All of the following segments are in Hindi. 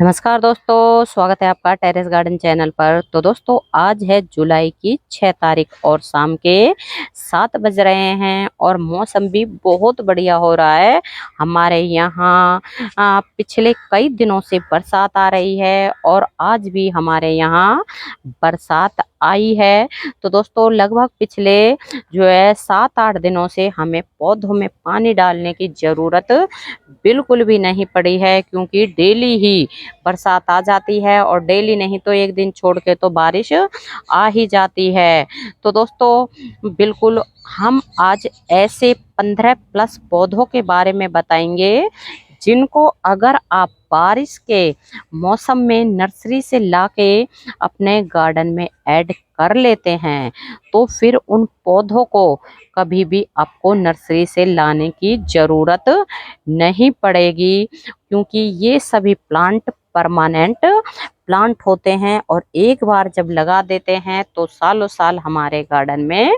नमस्कार दोस्तों, स्वागत है आपका टेरेस गार्डन चैनल पर। तो दोस्तों, आज है जुलाई की 6 तारीख और शाम के 7 बज रहे हैं और मौसम भी बहुत बढ़िया हो रहा है। हमारे यहाँ पिछले कई दिनों से बरसात आ रही है और आज भी हमारे यहाँ बरसात आई है। तो दोस्तों, लगभग पिछले जो है 7-8 दिनों से हमें पौधों में पानी डालने की ज़रूरत बिल्कुल भी नहीं पड़ी है, क्योंकि डेली ही बरसात आ जाती है और डेली नहीं तो एक दिन छोड़ के तो बारिश आ ही जाती है। तो दोस्तों, बिल्कुल हम आज ऐसे 15 प्लस पौधों के बारे में बताएंगे जिनको अगर आप बारिश के मौसम में नर्सरी से लाके अपने गार्डन में ऐड कर लेते हैं तो फिर उन पौधों को कभी भी आपको नर्सरी से लाने की ज़रूरत नहीं पड़ेगी, क्योंकि ये सभी प्लांट परमानेंट प्लांट होते हैं और एक बार जब लगा देते हैं तो सालों साल हमारे गार्डन में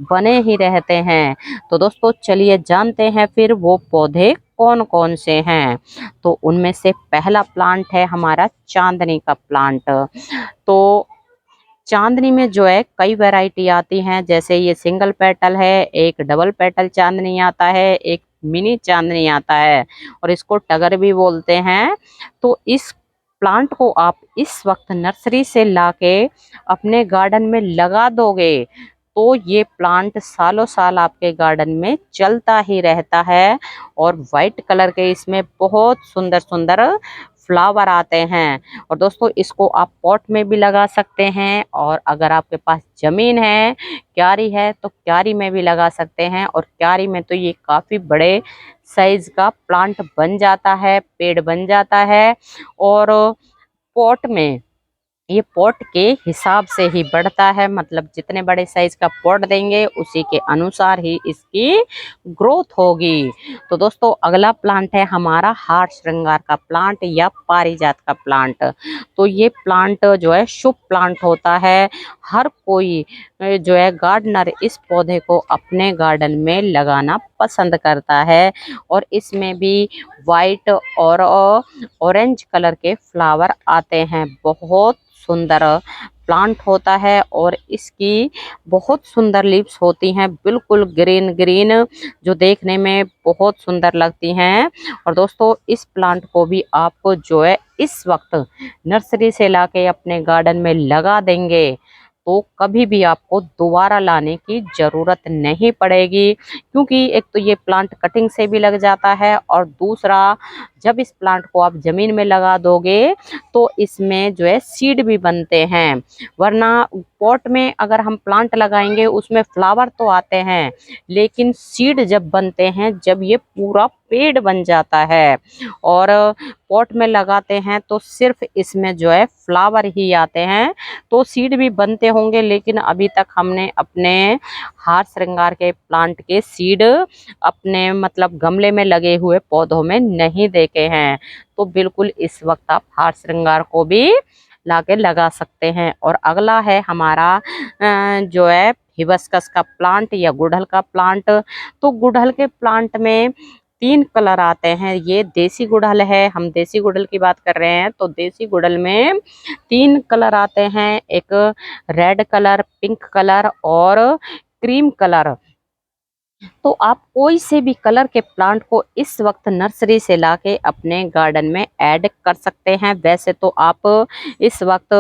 बने ही रहते हैं। तो दोस्तों, चलिए जानते हैं फिर वो पौधे कौन कौन से हैं। तो उनमें से पहला प्लांट है हमारा चांदनी का प्लांट। तो चांदनी में जो है कई वैरायटी आती हैं, जैसे ये सिंगल पेटल है, एक डबल पेटल चांदनी आता है, एक मिनी चांदनी आता है और इसको टगर भी बोलते हैं। तो इस प्लांट को आप इस वक्त नर्सरी से लाके अपने गार्डन में लगा दोगे तो ये प्लांट सालों साल आपके गार्डन में चलता ही रहता है और वाइट कलर के इसमें बहुत सुंदर सुंदर फ्लावर आते हैं। और दोस्तों, इसको आप पॉट में भी लगा सकते हैं और अगर आपके पास जमीन है, क्यारी है, तो क्यारी में भी लगा सकते हैं और क्यारी में तो ये काफ़ी बड़े साइज का प्लांट बन जाता है, पेड़ बन जाता है। और पॉट में ये पॉट के हिसाब से ही बढ़ता है, मतलब जितने बड़े साइज का पॉट देंगे उसी के अनुसार ही इसकी ग्रोथ होगी। तो दोस्तों, अगला प्लांट है हमारा हार श्रृंगार का प्लांट या पारिजात का प्लांट। तो ये प्लांट जो है शुभ प्लांट होता है। हर कोई जो है गार्डनर इस पौधे को अपने गार्डन में लगाना पसंद करता है और इसमें भी वाइट और ऑरेंज कलर के फ्लावर आते हैं। बहुत सुंदर प्लांट होता है और इसकी बहुत सुंदर लीव्स होती हैं, बिल्कुल ग्रीन ग्रीन, जो देखने में बहुत सुंदर लगती हैं। और दोस्तों, इस प्लांट को भी आप जो है इस वक्त नर्सरी से लाके अपने गार्डन में लगा देंगे तो कभी भी आपको दोबारा लाने की ज़रूरत नहीं पड़ेगी, क्योंकि एक तो ये प्लांट कटिंग से भी लग जाता है और दूसरा जब इस प्लांट को आप ज़मीन में लगा दोगे तो इसमें जो है सीड भी बनते हैं। वरना पॉट में अगर हम प्लांट लगाएंगे उसमें फ्लावर तो आते हैं, लेकिन सीड जब बनते हैं, जब ये पूरा पेड़ बन जाता है और पॉट में लगाते हैं तो सिर्फ इसमें जो है फ्लावर ही आते हैं। तो सीड भी बनते होंगे, लेकिन अभी तक हमने अपने हार श्रृंगार के प्लांट के सीड अपने मतलब गमले में लगे हुए पौधों में नहीं देखे हैं। तो बिल्कुल इस वक्त आप हार श्रृंगार को भी लाके लगा सकते हैं। और अगला है हमारा जो है हिबिस्कस का प्लांट या गुड़हल का प्लांट। तो गुड़हल के प्लांट में 3 कलर आते हैं। ये देसी गुड़हल है, हम देसी गुड़हल की बात कर रहे हैं। तो देसी गुड़हल में 3 कलर आते हैं, एक रेड कलर, पिंक कलर और क्रीम कलर। तो आप कोई से भी कलर के प्लांट को इस वक्त नर्सरी से लाके अपने गार्डन में ऐड कर सकते हैं। वैसे तो आप इस वक्त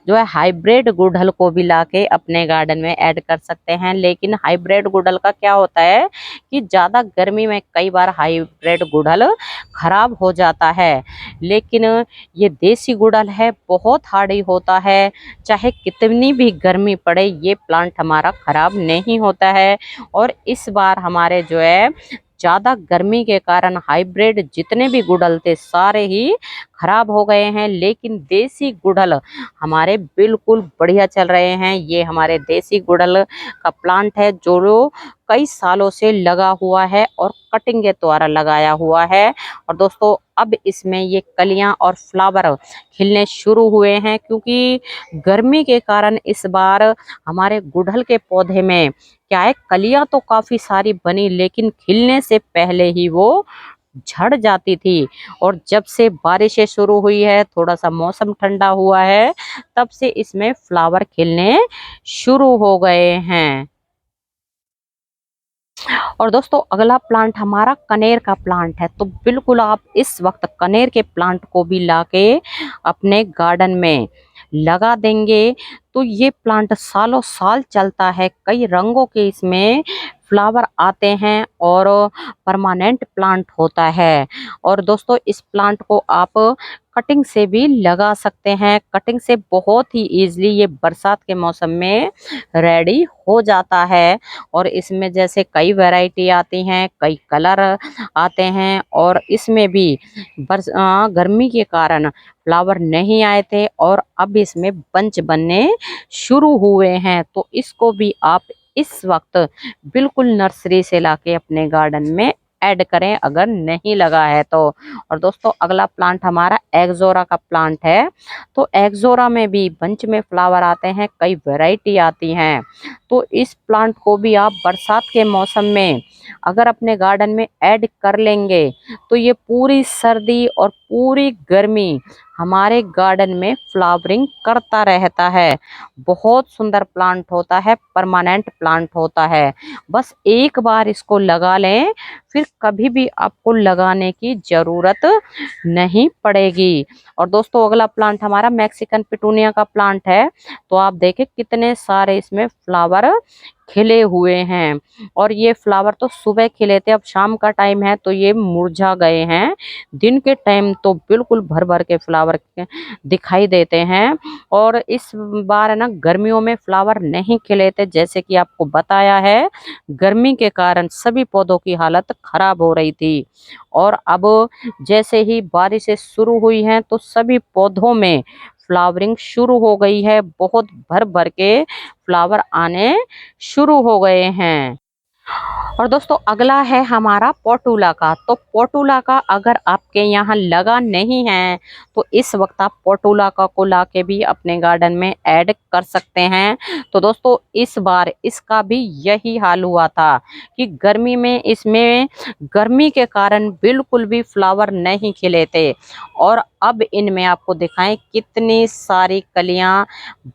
जो है हाइब्रिड गुड़हल को भी लाके अपने गार्डन में ऐड कर सकते हैं, लेकिन हाइब्रिड गुड़हल का क्या होता है कि ज़्यादा गर्मी में कई बार हाइब्रिड गुड़हल खराब हो जाता है। लेकिन ये देसी गुड़हल है, बहुत हार्डी होता है, चाहे कितनी भी गर्मी पड़े ये प्लांट हमारा खराब नहीं होता है। और इस बार हमारे जो है ज़्यादा गर्मी के कारण हाइब्रिड जितने भी गुड़हल थे सारे ही खराब हो गए हैं, लेकिन देसी गुड़हल हमारे बिल्कुल बढ़िया चल रहे हैं। ये हमारे देसी गुड़हल का प्लांट है जो कई सालों से लगा हुआ है और कटिंग के द्वारा लगाया हुआ है। और दोस्तों, अब इसमें ये कलियां और फ्लावर खिलने शुरू हुए हैं, क्योंकि गर्मी के कारण इस बार हमारे गुड़हल के पौधे में क्या है, कलियां तो काफी सारी बनी लेकिन खिलने से पहले ही वो झड़ जाती थी। और जब से बारिशें शुरू हुई है, थोड़ा सा मौसम ठंडा हुआ है, तब से इसमें फ्लावर खिलने शुरू हो गए हैं। और दोस्तों अगला प्लांट हमारा कनेर का प्लांट है। तो बिल्कुल आप इस वक्त कनेर के प्लांट को भी लाके अपने गार्डन में लगा देंगे तो ये प्लांट सालों साल चलता है। कई रंगों के इसमें फ्लावर आते हैं और परमानेंट प्लांट होता है। और दोस्तों इस प्लांट को आप कटिंग से भी लगा सकते हैं। कटिंग से बहुत ही इजीली ये बरसात के मौसम में रेडी हो जाता है। और इसमें जैसे कई वैरायटी आती हैं, कई कलर आते हैं। और इसमें भी गर्मी के कारण फ्लावर नहीं आए थे और अब इसमें बंच बनने शुरू हुए हैं। तो इसको भी आप इस वक्त बिल्कुल नर्सरी से लाके अपने गार्डन में ऐड करें अगर नहीं लगा है तो। और दोस्तों अगला प्लांट हमारा एग्जोरा का प्लांट है। तो एग्जोरा में भी बंच में फ्लावर आते हैं, कई वैरायटी आती हैं। तो इस प्लांट को भी आप बरसात के मौसम में अगर अपने गार्डन में ऐड कर लेंगे तो ये पूरी सर्दी और पूरी गर्मी हमारे गार्डन में फ्लावरिंग करता रहता है। बहुत सुंदर प्लांट होता है, परमानेंट प्लांट होता है। बस एक बार इसको लगा लें, फिर कभी भी आपको लगाने की जरूरत नहीं पड़ेगी। और दोस्तों अगला प्लांट हमारा मैक्सिकन पिटूनिया का प्लांट है। तो आप देखें कितने सारे इसमें फ्लावर खिले हुए हैं। और ये फ्लावर तो सुबह खिले थे, अब शाम का टाइम है तो ये मुरझा गए हैं। दिन के टाइम तो बिल्कुल भर भर के फ्लावर दिखाई देते हैं। और इस बार है ना गर्मियों में फ्लावर नहीं खिले थे, जैसे कि आपको बताया है। गर्मी के कारण सभी पौधों की हालत खराब हो रही थी। और अब जैसे ही बारिशें शुरू हुई हैं तो सभी पौधों में फ्लावरिंग शुरू हो गई है। बहुत भर भर के फ्लावर आने शुरू हो गए हैं। और दोस्तों अगला है हमारा पोटूला का। तो पोटूला का अगर आपके यहाँ लगा नहीं है तो इस वक्त आप पोटूला का को लाके भी अपने गार्डन में ऐड कर सकते हैं। तो दोस्तों इस बार इसका भी यही हाल हुआ था कि गर्मी में इसमें गर्मी के कारण बिल्कुल भी फ्लावर नहीं खिले थे। और अब इनमें आपको दिखाएं कितनी सारी कलियां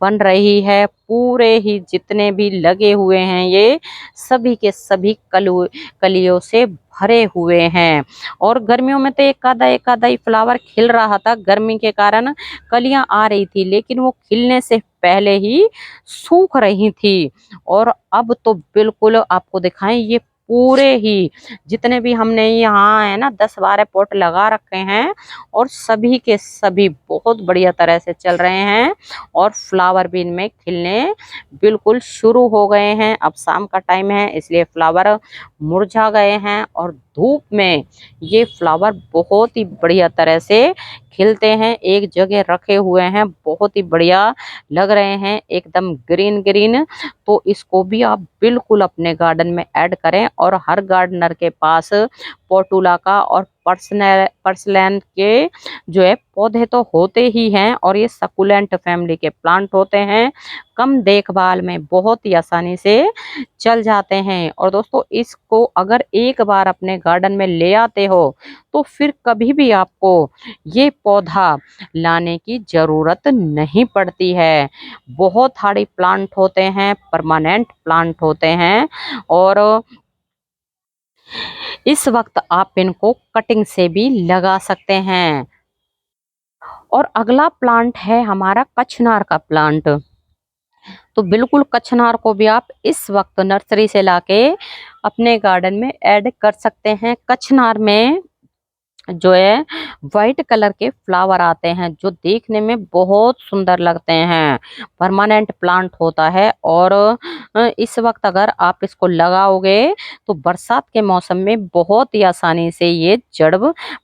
बन रही है। पूरे ही जितने भी लगे हुए हैं ये सभी के सभी कलियों से भरे हुए हैं। और गर्मियों में तो एक आधा ही फ्लावर खिल रहा था, गर्मी के कारण कलियां आ रही थी लेकिन वो खिलने से पहले ही सूख रही थी। और अब तो बिल्कुल आपको दिखाएं ये पूरे ही जितने भी हमने यहाँ है ना 10-12 पॉट लगा रखे हैं और सभी के सभी बहुत बढ़िया तरह से चल रहे हैं। और फ्लावर भी इनमें खिलने बिल्कुल शुरू हो गए हैं। अब शाम का टाइम है इसलिए फ्लावर मुरझा गए हैं और धूप में ये फ्लावर बहुत ही बढ़िया तरह से खिलते हैं। एक जगह रखे हुए हैं, बहुत ही बढ़िया लग रहे हैं, एकदम ग्रीन ग्रीन। तो इसको भी आप बिल्कुल अपने गार्डन में ऐड करें। और हर गार्डनर के पास पोटूला का और पर्सलैन के जो है पौधे तो होते ही हैं और ये सकुलेंट फैमिली के प्लांट होते हैं। कम देखभाल में बहुत ही आसानी से चल जाते हैं। और दोस्तों इसको अगर एक बार अपने गार्डन में ले आते हो तो फिर कभी भी आपको ये पौधा लाने की जरूरत नहीं पड़ती है। बहुत हार्डी प्लांट होते हैं, परमानेंट प्लांट होते हैं। और इस वक्त आप इनको कटिंग से भी लगा सकते हैं। और अगला प्लांट है हमारा कचनार का प्लांट। तो बिल्कुल कचनार को भी आप इस वक्त नर्सरी से लाके अपने गार्डन में ऐड कर सकते हैं। कचनार में जो है वाइट कलर के फ्लावर आते हैं जो देखने में बहुत सुंदर लगते हैं। परमानेंट प्लांट होता है। और इस वक्त अगर आप इसको लगाओगे तो बरसात के मौसम में बहुत ही आसानी से ये जड़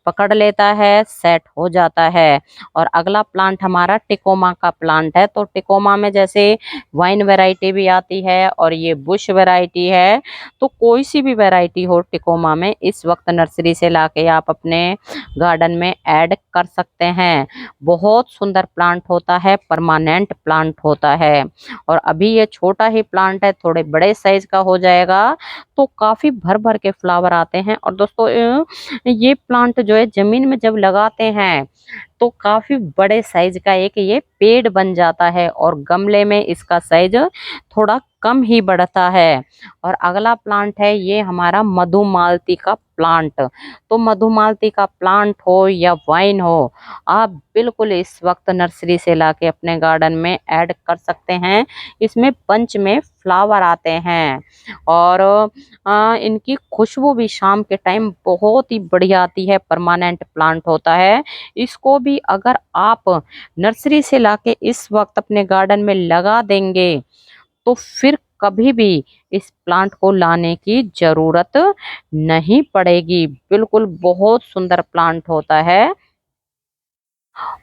पकड़ लेता है, सेट हो जाता है। और अगला प्लांट हमारा टिकोमा का प्लांट है। तो टिकोमा में जैसे वाइन वैरायटी भी आती है और ये बुश वैरायटी है। तो कोई सी भी वैरायटी हो टिकोमा में इस वक्त नर्सरी से लाके आप अपने अपने गार्डन में ऐड कर सकते हैं। बहुत सुंदर प्लांट होता है, परमानेंट प्लांट होता है। और अभी ये छोटा ही प्लांट है, थोड़े बड़े साइज का हो जाएगा तो काफी भर भर के फ्लावर आते हैं। और दोस्तों ये प्लांट जो है जमीन में जब लगाते हैं तो काफी बड़े साइज का एक ये पेड़ बन जाता है, और गमले में इसका साइज थोड़ा कम ही बढ़ता है। और अगला प्लांट है ये हमारा मधुमालती का प्लांट। तो मधुमालती का प्लांट हो या वाइन हो, आप बिल्कुल इस वक्त नर्सरी से लाके अपने गार्डन में ऐड कर सकते हैं। इसमें बंच में फ्लावर आते हैं, और इनकी खुशबू भी शाम के टाइम बहुत ही बढ़िया आती है। परमानेंट प्लांट होता है। इसको भी अगर आप नर्सरी से लाके इस वक्त अपने गार्डन में लगा देंगे तो फिर कभी भी इस प्लांट को लाने की जरूरत नहीं पड़ेगी। बिल्कुल बहुत सुंदर प्लांट होता है।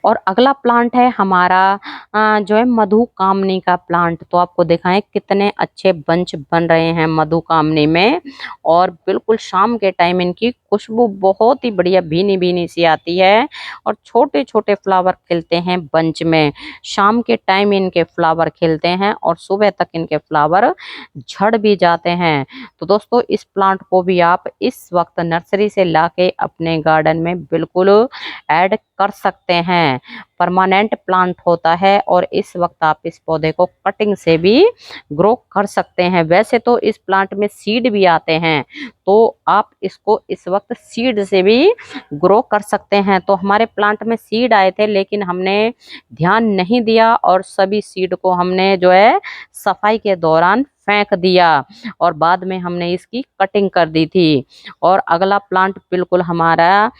और अगला प्लांट है हमारा जो है मधुकामनी का प्लांट। तो आपको दिखाएं कितने अच्छे बंच बन रहे हैं मधुकामनी में, और बिल्कुल शाम के टाइम इनकी खुशबू बहुत ही बढ़िया भीनी भीनी सी आती है। और छोटे छोटे फ्लावर खिलते हैं बंच में। शाम के टाइम इनके फ्लावर खिलते हैं और सुबह तक इनके फ्लावर झड़ भी जाते हैं। तो दोस्तों इस प्लांट को भी आप इस वक्त नर्सरी से लाके अपने गार्डन में बिल्कुल ऐड कर सकते हैं। परमानेंट प्लांट होता है, और इस वक्त आप इस पौधे को कटिंग से भी ग्रो कर सकते हैं। वैसे तो इस प्लांट में सीड भी आते हैं, तो आप इसको इस वक्त सीड से भी ग्रो कर सकते हैं। तो हमारे प्लांट में सीड आए थे, लेकिन हमने ध्यान नहीं दिया और सभी सीड को हमने जो है सफाई के दौरान फेंक दिया, और बाद में हमने इसकी कटिंग कर दी थी। और अगला प्लांट बिल्कुल हमारा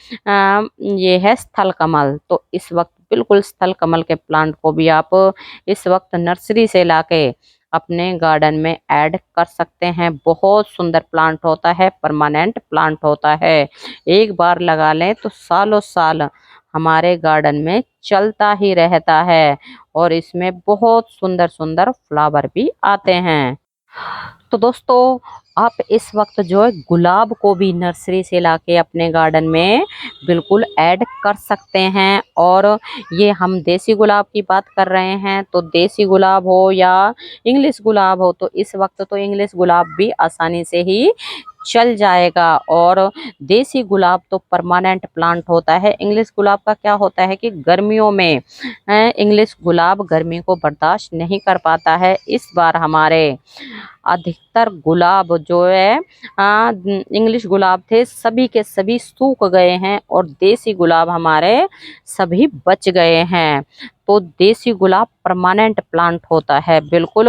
ये है स्थल कमल। तो इस वक्त बिल्कुल स्थल कमल के प्लांट को भी आप इस वक्त नर्सरी से लाके अपने गार्डन में ऐड कर सकते हैं। बहुत सुंदर प्लांट होता है, परमानेंट प्लांट होता है। एक बार लगा लें तो सालों साल हमारे गार्डन में चलता ही रहता है, और इसमें बहुत सुंदर सुंदर फ्लावर भी आते हैं। तो दोस्तों आप इस वक्त जो है गुलाब को भी नर्सरी से लाके अपने गार्डन में बिल्कुल ऐड कर सकते हैं। और ये हम देसी गुलाब की बात कर रहे हैं, तो देसी गुलाब हो या इंग्लिश गुलाब हो, तो इस वक्त तो इंग्लिश गुलाब भी आसानी से ही चल जाएगा। और देसी गुलाब तो परमानेंट प्लांट होता है। इंग्लिश गुलाब का क्या होता है कि गर्मियों में इंग्लिश गुलाब गर्मी को बर्दाश्त नहीं कर पाता है। इस बार हमारे अधिकतर गुलाब जो है इंग्लिश गुलाब थे, सभी के सभी सूख गए हैं, और देसी गुलाब हमारे सभी बच गए हैं। तो देसी गुलाब परमानेंट प्लांट होता है बिल्कुल,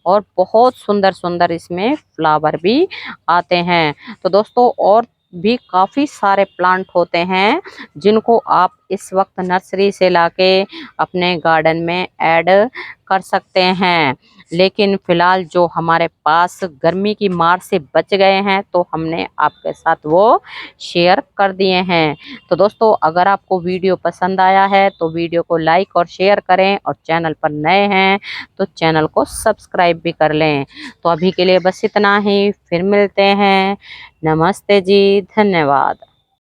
और बहुत सुंदर सुंदर इसमें फ्लावर भी आते हैं। तो दोस्तों और भी काफ़ी सारे प्लांट होते हैं जिनको आप इस वक्त नर्सरी से लाके अपने गार्डन में ऐड कर सकते हैं। लेकिन फिलहाल जो हमारे पास गर्मी की मार से बच गए हैं, तो हमने आपके साथ वो शेयर कर दिए हैं। तो दोस्तों अगर आपको वीडियो पसंद आया है तो वीडियो को लाइक और शेयर करें, और चैनल पर नए हैं तो चैनल को सब्सक्राइब भी कर लें। तो अभी के लिए बस इतना ही, फिर मिलते हैं। नमस्ते जी, धन्यवाद।